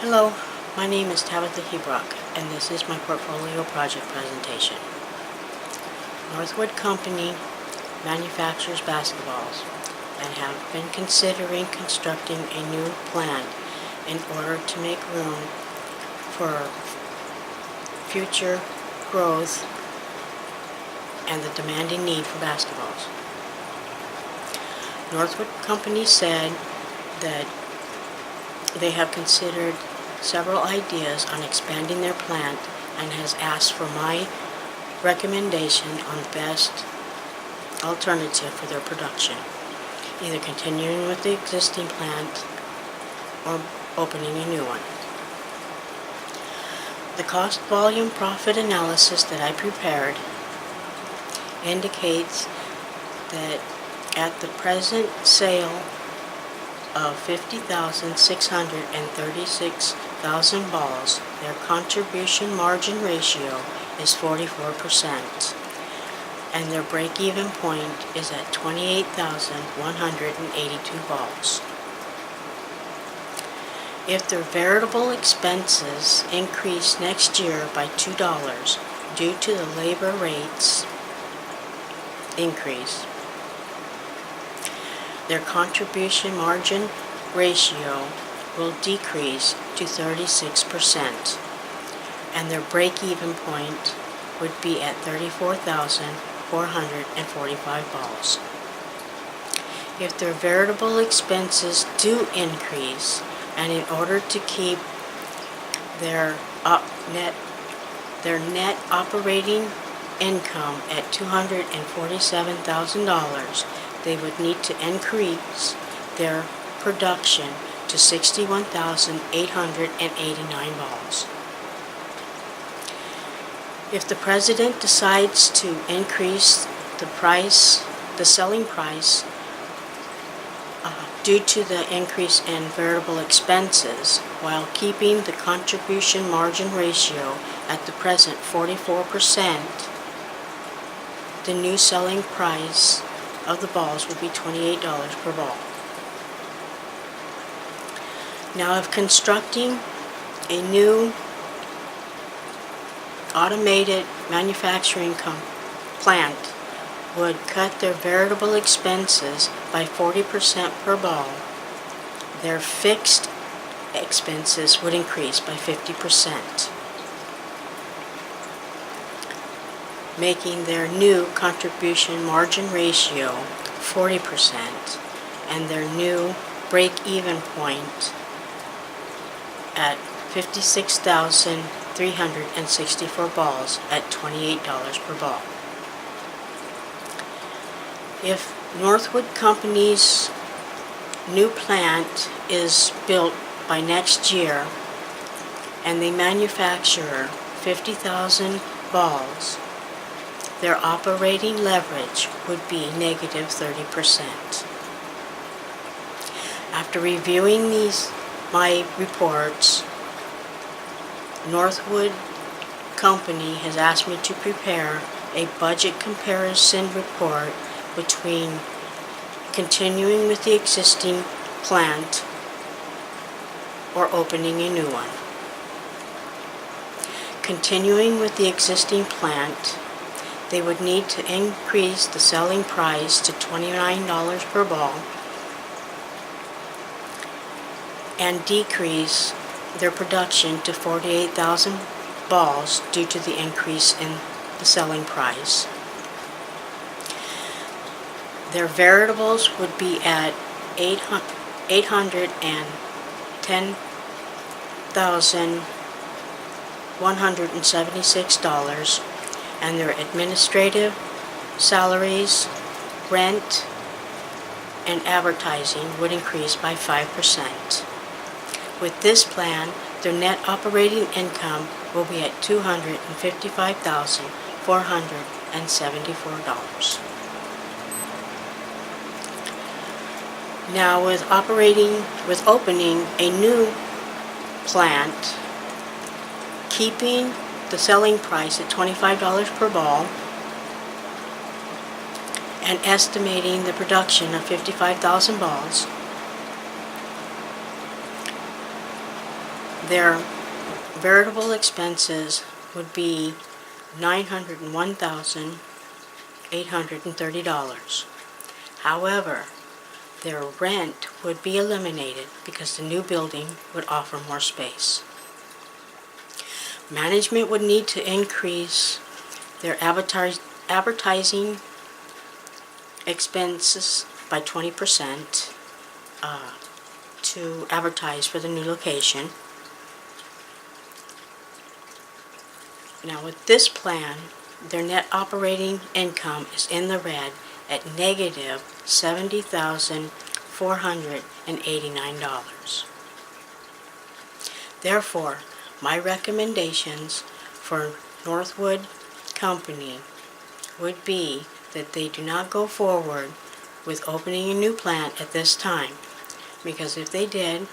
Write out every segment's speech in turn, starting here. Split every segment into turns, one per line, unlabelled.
Hello, my name is Tabitha Hebrock, and this is my portfolio project presentation. Northwood Company manufactures basketballs and have been considering constructing a new plant in order to make room for future growth and the demanding need for basketballs. Northwood Company said that they have considered several ideas on expanding their plant and has asked for my recommendation on the best alternative for their production, either continuing with the existing plant or opening a new one. The cost volume profit analysis that I prepared indicates that at the present sale of 50,636,000 balls, their contribution margin ratio is 44%, and their break-even point is at 28,182 balls. If their variable expenses increase next year by $2 due to the labor rates increase, their contribution margin ratio will decrease to 36%, and their break-even point would be at 34,445 balls. If their variable expenses do increase, and in order to keep their net operating income at $247,000, they would need to increase their production to 61,889 balls. If the president decides to increase the selling price due to the increase in variable expenses while keeping the contribution margin ratio at the present 44%, the new selling price of the balls would be $28 per ball. Now, if constructing a new automated manufacturing plant would cut their variable expenses by 40% per ball, their fixed expenses would increase by 50%, making their new contribution margin ratio 40% and their new break-even point at 56,364 balls at $28 per ball. If Northwood Company's new plant is built by next year and they manufacture 50,000 balls, their operating leverage would be negative 30%. After reviewing my reports, Northwood Company has asked me to prepare a budget comparison report between continuing with the existing plant or opening a new one. Continuing with the existing plant, they would need to increase the selling price to $29 per ball and decrease their production to 48,000 balls due to the increase in the selling price. Their variables would be at $810,176, and their administrative salaries, rent, and advertising would increase by 5%. With this plan, their net operating income will be at $255,474. Now, with opening a new plant, keeping the selling price at $25 per ball, and estimating the production of 55,000 balls, Their variable expenses would be $901,830. However, their rent would be eliminated because the new building would offer more space. Management would need to increase their advertising expenses by 20% to advertise for the new location. Now with this plan, their net operating income is in the red at negative $70,489. Therefore, my recommendations for Northwood Company would be that they do not go forward with opening a new plant at this time, because if they did,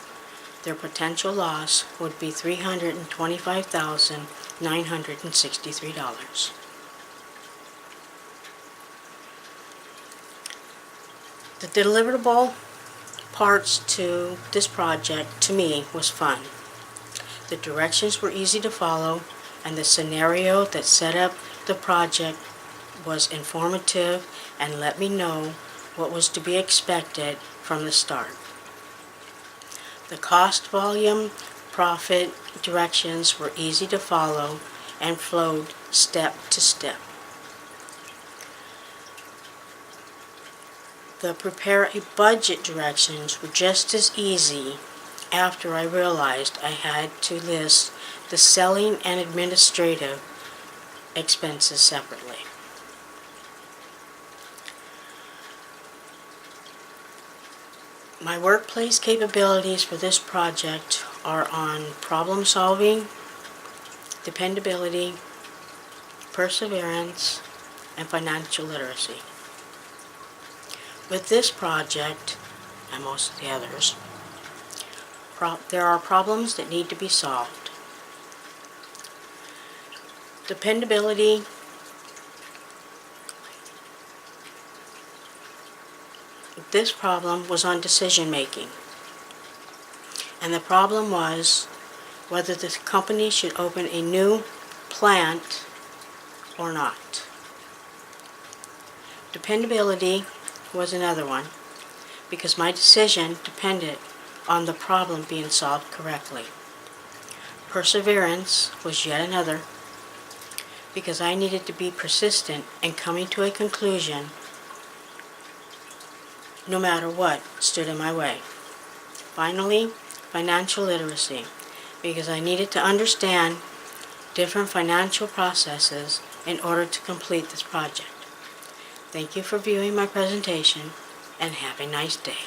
their potential loss would be $325,963. The deliverable parts to this project, to me, was fun. The directions were easy to follow, and the scenario that set up the project was informative and let me know what was to be expected from the start. The cost, volume, profit directions were easy to follow and flowed step to step. The prepare a budget directions were just as easy after I realized I had to list the selling and administrative expenses separately. My workplace capabilities for this project are on problem solving, dependability, perseverance, and financial literacy. With this project, and most of the others, there are problems that need to be solved. Dependability, this problem was on decision making. And the problem was whether the company should open a new plant or not. Dependability was another one, because my decision depended on the problem being solved correctly. Perseverance was yet another, because I needed to be persistent in coming to a conclusion no matter what stood in my way. Finally, financial literacy, because I needed to understand different financial processes in order to complete this project. Thank you for viewing my presentation, and have a nice day.